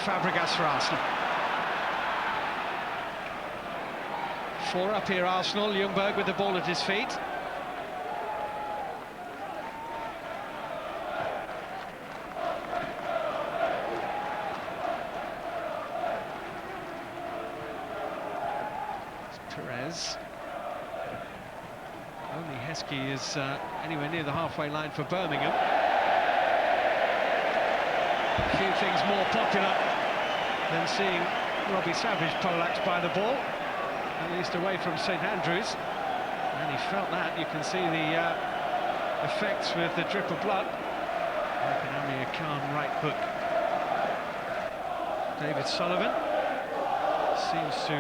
Fabregas for Arsenal. 4 up here, Arsenal. Ljungberg with the ball at his feet. Perez. Only Heskey is anywhere near the halfway line for Birmingham. A few things more popular than seeing Robbie Savage poleaxed by the ball, at least away from St Andrews. And he felt that. You can see the effects with the drip of blood. Like an Amir Khan right hook. David Sullivan seems to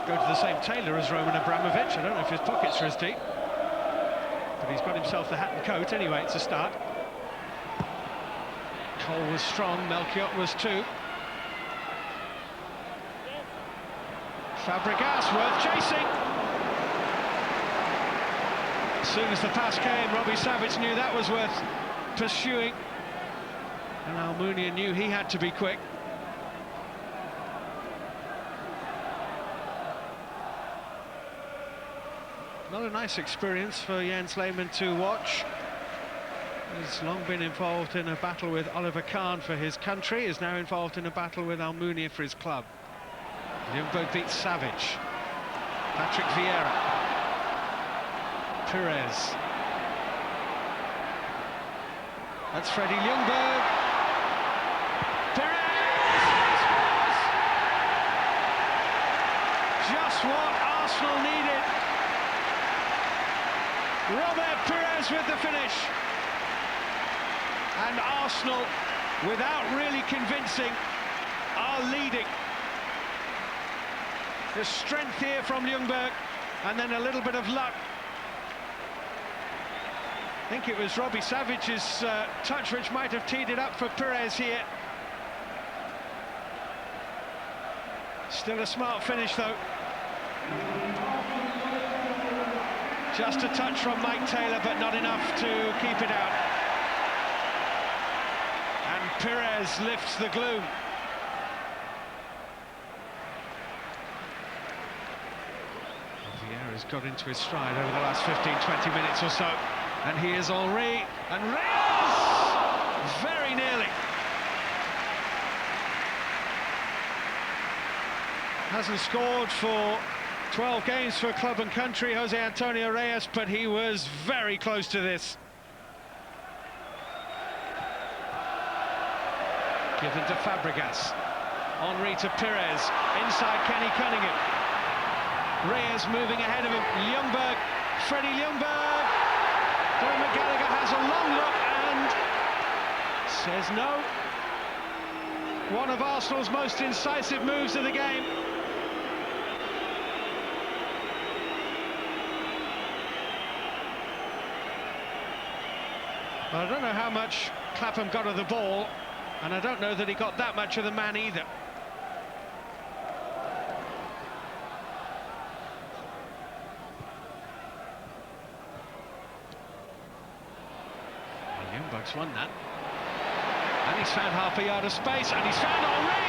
go to the same tailor as Roman Abramovich. I don't know if his pockets are as deep, but he's got himself the hat and coat. Anyway, it's a start. Cole was strong, Melchiot was too. Fabregas, worth chasing. As soon as the pass came, Robbie Savage knew that was worth pursuing. And Almunia knew he had to be quick. Not a nice experience for Jens Lehmann to watch. He's long been involved in a battle with Oliver Kahn for his country, is now involved in a battle with Almunia for his club. Ljungberg beats Savage. Patrick Vieira. Perez. That's Freddie Ljungberg. Perez! Just what Arsenal needed. Robert Perez with the finish. And Arsenal, without really convincing, are leading. There's strength here from Ljungberg, and then a little bit of luck. I think it was Robbie Savage's touch which might have teed it up for Perez here. Still a smart finish though. Just a touch from Mike Taylor, but not enough to keep it out. And Perez lifts the gloom. Vieira's got into his stride over the last 15-20 minutes or so. And here's Henry, and Reyes! Very nearly. Hasn't scored for 12 games for club and country, Jose Antonio Reyes, but he was very close to this. Given to Fabregas. Henry to Perez. Inside Kenny Cunningham. Reyes moving ahead of him. Ljungberg. Freddie Ljungberg. Dermot Gallagher has a long look and says no. One of Arsenal's most incisive moves of the game. Well, I don't know how much Clapham got of the ball, and I don't know that he got that much of the man either. Well, Ljungberg's won that. And he's found half a yard of space, and he's found Henry!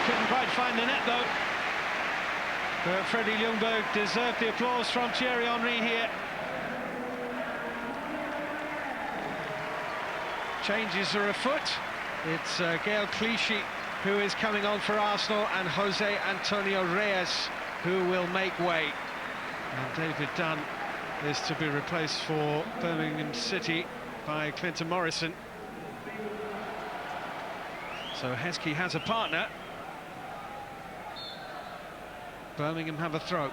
Couldn't quite find the net, though. But Freddie Ljungberg deserved the applause from Thierry Henry here. Changes are afoot. It's Gael Clichy who is coming on for Arsenal, and Jose Antonio Reyes who will make way. And David Dunn is to be replaced for Birmingham City by Clinton Morrison. So Heskey has a partner. Birmingham have a throw.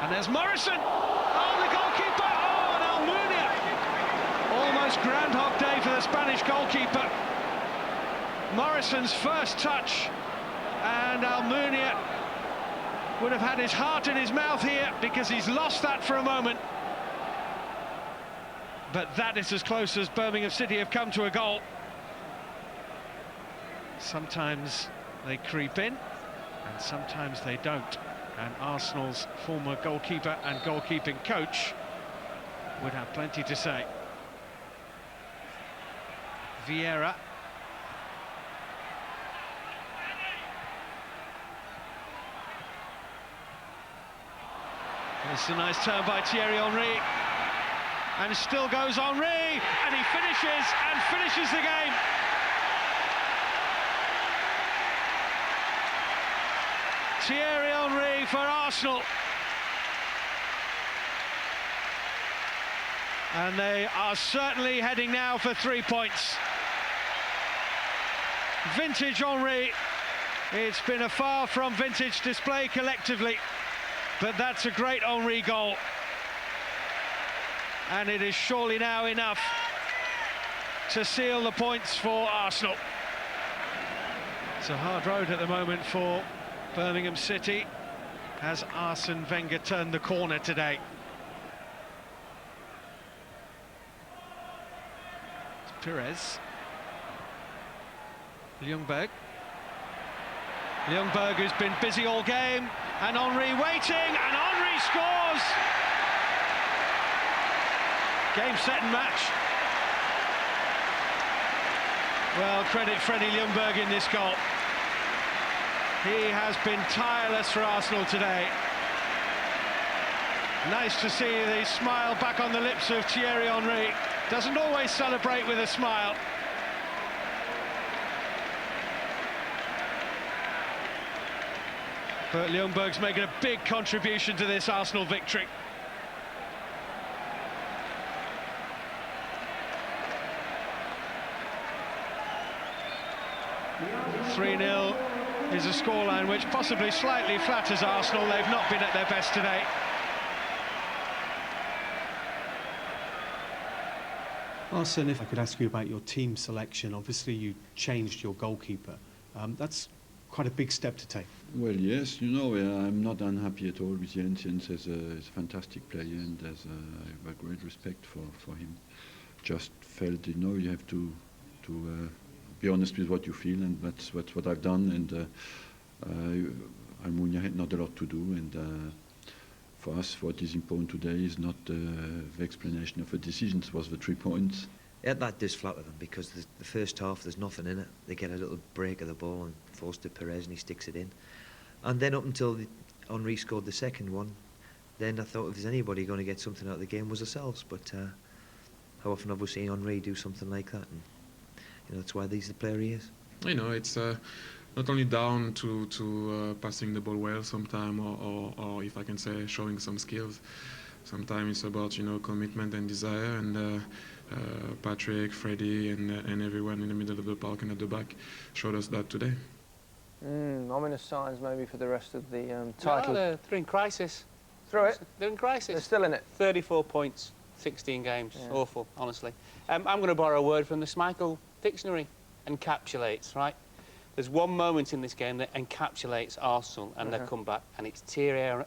And there's Morrison! Oh, the goalkeeper! Oh, and Almunia! Almost Groundhog Day for the Spanish goalkeeper. Morrison's first touch, and Almunia would have had his heart in his mouth here because he's lost that for a moment. But that is as close as Birmingham City have come to a goal. Sometimes they creep in, and sometimes they don't. And Arsenal's former goalkeeper and goalkeeping coach would have plenty to say. Vieira. It's a nice turn by Thierry Henry. And still goes Henry, and he finishes the game. Thierry Henry for Arsenal. And they are certainly heading now for 3 points. Vintage Henry. It's been a far from vintage display collectively, but that's a great Henry goal. And it is surely now enough to seal the points for Arsenal. It's a hard road at the moment for Birmingham City. Has Arsene Wenger turned the corner today? It's Perez. Ljungberg. Ljungberg, who's been busy all game, and Henry waiting, and Henry scores! Game, set and match. Well, credit Freddie Ljungberg in this goal. He has been tireless for Arsenal today. Nice to see the smile back on the lips of Thierry Henry. Doesn't always celebrate with a smile. But Ljungberg's making a big contribution to this Arsenal victory. "3-0 is a scoreline which possibly slightly flatters Arsenal. They've not been at their best today. Arsene, if I could ask you about your team selection. Obviously you changed your goalkeeper. That's quite a big step to take. Well, yes, you know, I'm not unhappy at all with Jens. Jens is a fantastic player, and I have a great respect for him. Just felt, you know, you have to be honest with what you feel, and that's what I've done. And Almunia had not a lot to do, and for us, what is important today is not the explanation of a decision. It was the 3 points. Yeah, that does flatter them, because the first half there's nothing in it. They get a little break of the ball and forced to Perez, and he sticks it in. And then up until Henry scored the second one, then I thought if there's anybody going to get something out of the game was ourselves. But how often have we seen Henry do something like that? And you know, that's why he's the player he is. You know, it's not only down to passing the ball well sometime, or if I can say showing some skills. Sometimes it's about, you know, commitment and desire, and Patrick, Freddie, and everyone in the middle of the park and at the back showed us that today. Ominous signs maybe for the rest of the title. No, they're in crisis. Through it? They're in crisis. They're still in it. 34 points, 16 games. Yeah. Awful, honestly. I'm going to borrow a word from the Schmeichel dictionary. Encapsulates, right? There's one moment in this game that encapsulates Arsenal and their comeback, and it's Thierry, I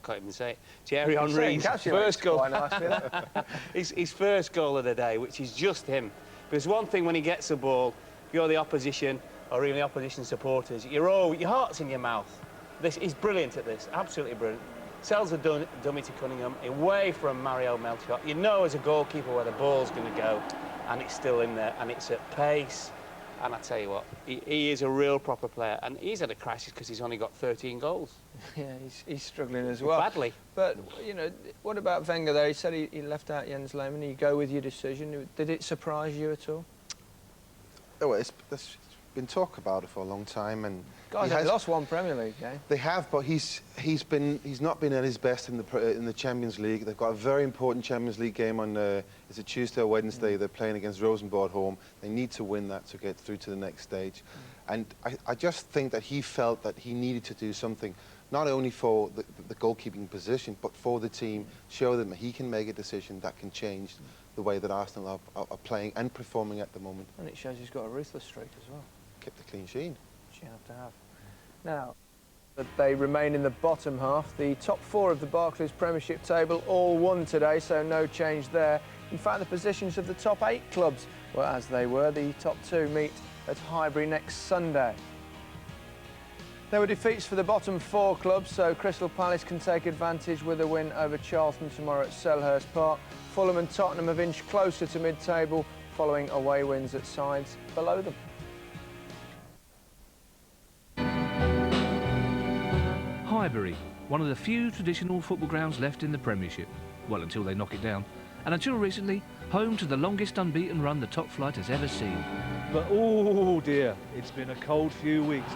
can't even say it, Thierry Henry's first goal. Quite nice, his first goal of the day, which is just him. There's one thing when he gets the ball, if you're the opposition, or even the opposition supporters, your heart's in your mouth. He's brilliant at this, absolutely brilliant. Sells a dummy to Cunningham, away from Mario Melchior. You know as a goalkeeper where the ball's going to go, and it's still in there, and it's at pace. And I tell you what, he is a real proper player, and he's had a crisis because he's only got 13 goals. Yeah, he's struggling as well. Badly. But, you know, what about Wenger there? He said he left out Jens Lehmann. You go with your decision. Did it surprise you at all? Oh, well, it's been talk about it for a long time, and guys have lost one Premier League game. They have, but he's not been at his best in the Champions League. They've got a very important Champions League game on is it Tuesday or Wednesday? They're playing against Rosenborg at home. They need to win that to get through to the next stage. And I just think that he felt that he needed to do something, not only for the goalkeeping position, but for the team, show them that he can make a decision that can change the way that Arsenal are playing and performing at the moment. And it shows he's got a ruthless streak as well. Kept the clean sheet. Which you have to have. Now, they remain in the bottom half. The top four of the Barclays Premiership table all won today, so no change there. In fact, the positions of the top 8 clubs were as they were. The top 2 meet at Highbury next Sunday. There were defeats for the bottom 4 clubs, so Crystal Palace can take advantage with a win over Charlton tomorrow at Selhurst Park. Fulham and Tottenham have inched closer to mid-table following away wins at sides below them. Highbury, one of the few traditional football grounds left in the Premiership. Well, until they knock it down. And until recently, home to the longest unbeaten run the top flight has ever seen. But oh dear, it's been a cold few weeks.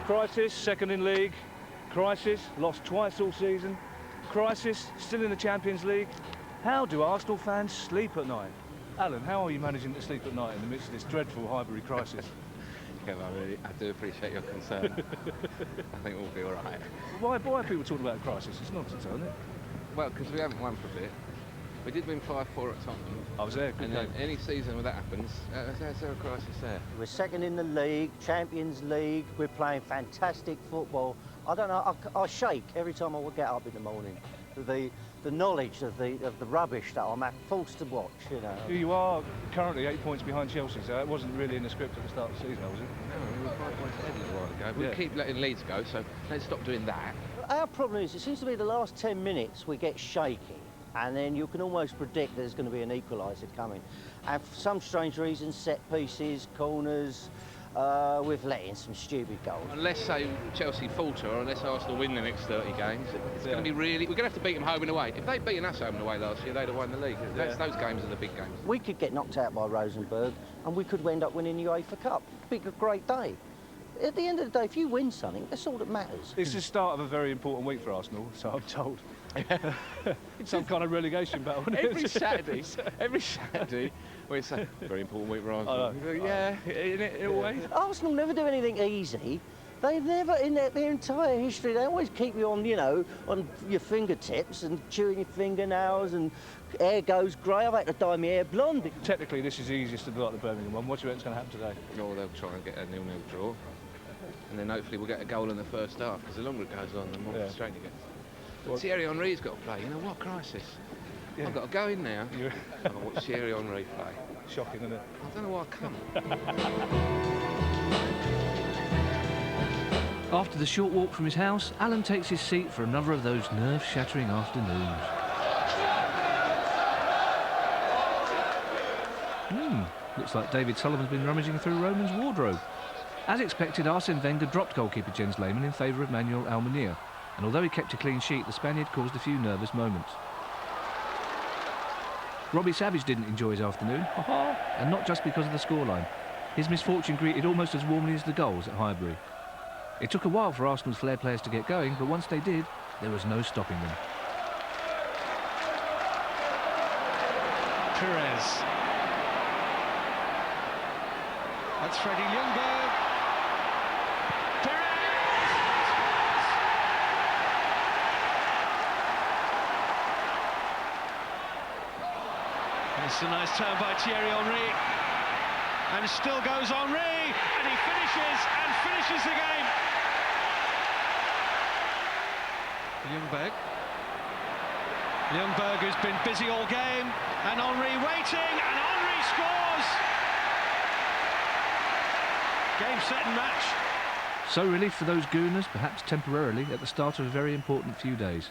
Crisis, second in league. Crisis, lost twice all season. Crisis, still in the Champions League. How do Arsenal fans sleep at night? Alan, how are you managing to sleep at night in the midst of this dreadful Highbury crisis? Yeah, I do appreciate your concern. I think we'll be all right. Why are people talking about a crisis? It's nonsense, isn't it? Well, because we haven't won for a bit. We did win 5-4 at Tottenham. I was there. Good and game. then any season where that happens, there's a crisis there. We're second in the league, Champions League. We're playing fantastic football. I don't know. I shake every time I get up in the morning. The knowledge of the rubbish that I'm forced to watch. You know. You are currently 8 points behind Chelsea, so it wasn't really in the script at the start of the season, was it? No, we were 5 points ahead a little while ago. We keep letting Leeds go, so let's stop doing that. Our problem is, it seems to be the last 10 minutes we get shaky, and then you can almost predict there's going to be an equaliser coming. And for some strange reason, set pieces, corners, we've let in some stupid goals. Unless, say, Chelsea falter, or unless Arsenal win the next 30 games, it's going to be really... We're going to have to beat them home and away. If they'd beaten us home and away last year, they'd have won the league. Those games are the big games. We could get knocked out by Rosenborg, and we could end up winning the UEFA Cup. Big, a great day. At the end of the day, if you win something, that's all that matters. It's the start of a very important week for Arsenal, so I'm told. Some kind of relegation battle. Every Saturday, we say, very important week for Arsenal. Yeah, in a way. Arsenal never do anything easy. They never, in their entire history, they always keep you on, you know, on your fingertips and chewing your fingernails, and hair goes grey. I've had to dye my hair blonde. Technically, this is easiest of the lot, the Birmingham one. What do you reckon's going to happen today? Or they'll try and get a 0-0 draw. And then hopefully we'll get a goal in the first half, because the longer it goes on, the more frustrating it gets. But Thierry Henry's got to play. You know what? Crisis. I've got to go in now. I've got to watch Thierry Henry play. Shocking, isn't it? I don't know why I can't. After the short walk from his house, Alan takes his seat for another of those nerve-shattering afternoons. Looks like David Sullivan's been rummaging through Roman's wardrobe. As expected, Arsene Wenger dropped goalkeeper Jens Lehmann in favour of Manuel Almunia, and although he kept a clean sheet, the Spaniard caused a few nervous moments. Robbie Savage didn't enjoy his afternoon, and not just because of the scoreline. His misfortune greeted almost as warmly as the goals at Highbury. It took a while for Arsenal's flair players to get going, but once they did, there was no stopping them. Perez. That's Freddie Ljungberg. It's a nice turn by Thierry Henry, and still goes Henry, and he finishes the game. Ljungberg has been busy all game, and Henry waiting, and Henry scores. Game, set and match. So relief for those Gooners, perhaps temporarily, at the start of a very important few days.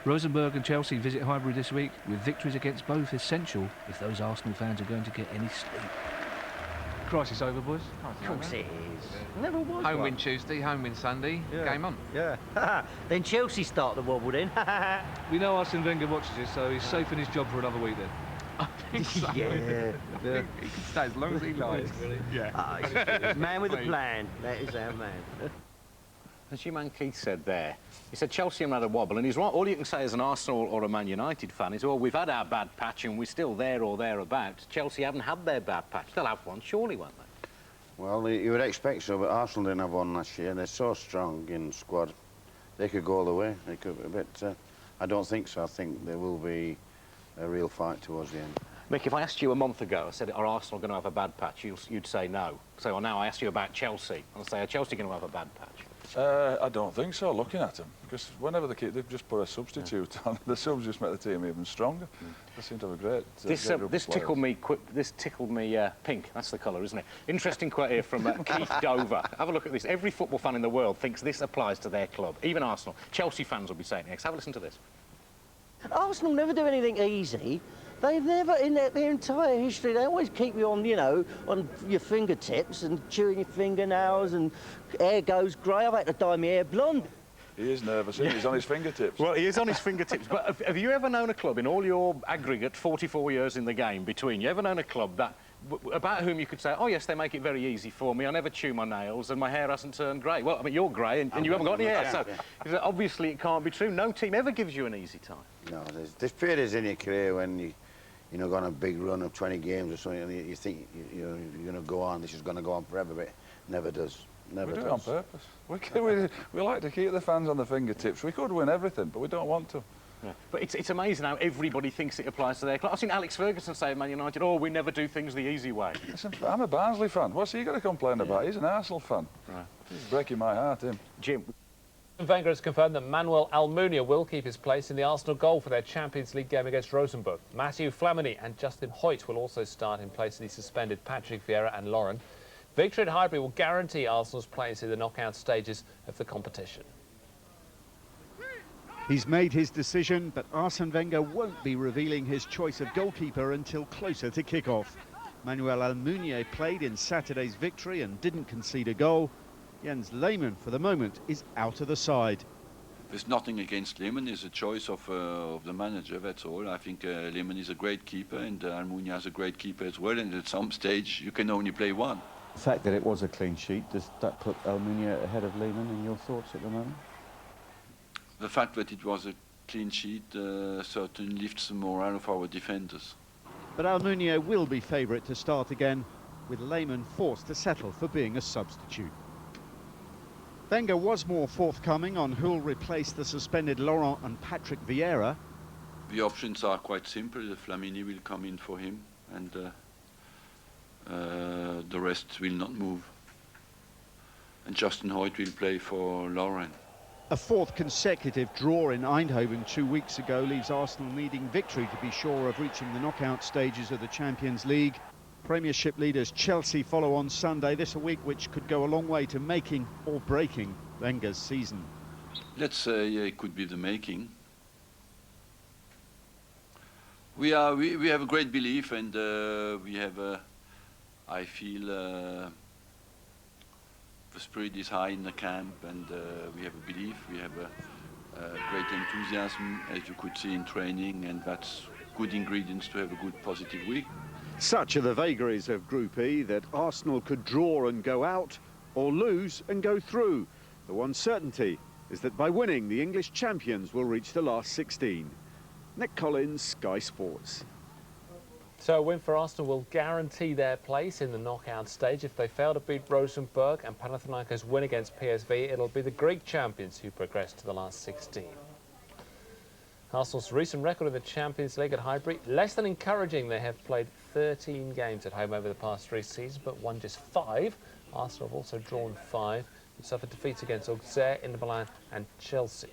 Rosenborg and Chelsea visit Highbury this week, with victories against both essential if those Arsenal fans are going to get any sleep. Crisis over, boys? Of course it is. Never was Home one. win Tuesday, home win Sunday, game on. Yeah. Then Chelsea start the wobble then. We know Arsene Wenger watches this, so he's safe in his job for another week then. I think so. Yeah. He can stay as long as he likes. Yeah. Man with a plan. That is our man. As your man Keith said there, he said Chelsea have had a wobble, and he's right. All you can say as an Arsenal or a Man United fan is, well, we've had our bad patch and we're still there or thereabouts. Chelsea haven't had their bad patch. They'll have one, surely, won't they? Well, you would expect so, but Arsenal didn't have one last year. They're so strong in squad. They could go all the way. They could, but I don't think so. I think there will be a real fight towards the end. Mick, if I asked you a month ago, I said, are Arsenal going to have a bad patch? You'd say no. So now I ask you about Chelsea, and I say, are Chelsea going to have a bad patch? I don't think so, looking at them, because whenever they've just put a substitute on, the subs just make the team even stronger. They seem to have a great This tickled me pink. That's the colour, isn't it? Interesting quote here from Keith Dover. Have a look at this. Every football fan in the world thinks this applies to their club, even Arsenal. Chelsea fans will be saying next. Have a listen to this. Arsenal never do anything easy. They never, in their entire history, they always keep you on, you know, on your fingertips and chewing your fingernails, and hair goes grey. I've had to dye my hair blonde. He is nervous, isn't he? He's on his fingertips. Well, he is on his fingertips. But have you ever known a club, in all your aggregate 44 years in the game between, you ever known a club that, about whom you could say, oh, yes, they make it very easy for me, I never chew my nails and my hair hasn't turned grey? Well, I mean, you're grey and you haven't got any hair, so obviously it can't be true. No team ever gives you an easy time. No, there's periods in your career when you know, go on a big run of 20 games or something, and you think you're going to go on, this is going to go on forever, but it never does. Never does. We do it on purpose. We like to keep the fans on the fingertips. We could win everything, but we don't want to. Yeah. But it's amazing how everybody thinks it applies to their club. I've seen Alex Ferguson say at Man United, oh, we never do things the easy way. Listen, I'm a Barnsley fan. What's he got to complain about? He's an Arsenal fan. Right. He's breaking my heart, him. Jim. Wenger has confirmed that Manuel Almunia will keep his place in the Arsenal goal for their Champions League game against Rosenborg. Matthew Flamini and Justin Hoyt will also start in place of the suspended Patrick Vieira and Lauren. Victory at Highbury will guarantee Arsenal's place in the knockout stages of the competition. He's made his decision, but Arsene Wenger won't be revealing his choice of goalkeeper until closer to kick-off. Manuel Almunia played in Saturday's victory and didn't concede a goal. Jens Lehmann, for the moment, is out of the side. There's nothing against Lehmann. It's a choice of the manager, that's all. I think Lehmann is a great keeper, and Almunia is a great keeper as well, and at some stage you can only play one. The fact that it was a clean sheet, does that put Almunia ahead of Lehmann in your thoughts at the moment? The fact that it was a clean sheet certainly lifts the morale of our defenders. But Almunia will be favourite to start again, with Lehmann forced to settle for being a substitute. Wenger was more forthcoming on who'll replace the suspended Laurent and Patrick Vieira. The options are quite simple. Flamini will come in for him, and the rest will not move. And Justin Hoyt will play for Lauren. A fourth consecutive draw in Eindhoven 2 weeks ago leaves Arsenal needing victory to be sure of reaching the knockout stages of the Champions League. Premiership leaders Chelsea follow on Sunday, this a week which could go a long way to making or breaking Wenger's season. Let's say it could be the making. We have a great belief, and we have I feel the spirit is high in the camp, and we have a belief, we have a great enthusiasm, as you could see in training, and that's good ingredients to have a good positive week. Such are the vagaries of Group E that Arsenal could draw and go out, or lose and go through. The one certainty is that by winning, the English champions will reach the last 16. Nick Collins, Sky Sports. So a win for Arsenal will guarantee their place in the knockout stage. If they fail to beat Rosenborg and Panathinaikos win against PSV, it'll be the Greek champions who progress to the last 16. Arsenal's recent record in the Champions League at Highbury, less than encouraging. They have played 13 games at home over the past 3 seasons, but won just 5. Arsenal have also drawn 5 and suffered defeats against Auxerre, Inter Milan and Chelsea.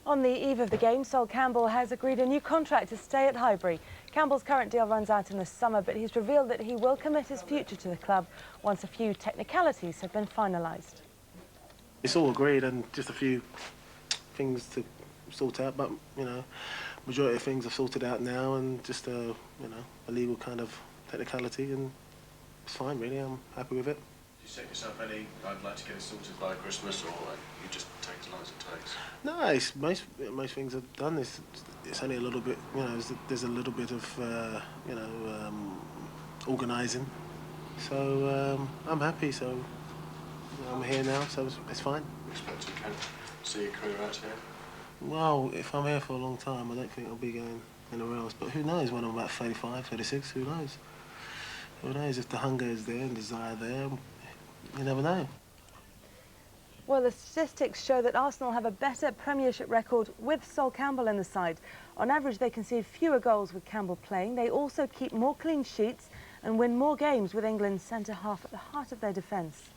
On the eve of the game, Sol Campbell has agreed a new contract to stay at Highbury. Campbell's current deal runs out in the summer, but he's revealed that he will commit his future to the club once a few technicalities have been finalised. It's all agreed and just a few things to sort out, but, you know, majority of things are sorted out now, and just a, you know, a legal kind of technicality, and it's fine, really. I'm happy with it. Do you set yourself any, I'd like to get it sorted by Christmas, or you just take as long as it takes? No, it's most things are done. It's only a little bit, you know, there's a little bit of, you know, organising. So I'm happy. So, you know, I'm here now, so it's fine. You expect to see your career out here? Well, if I'm here for a long time, I don't think I'll be going anywhere else. But who knows when I'm about 35, 36, who knows? Who knows if the hunger is there and desire there, you never know. Well, the statistics show that Arsenal have a better Premiership record with Sol Campbell in the side. On average, they concede fewer goals with Campbell playing. They also keep more clean sheets and win more games with England's centre-half at the heart of their defence.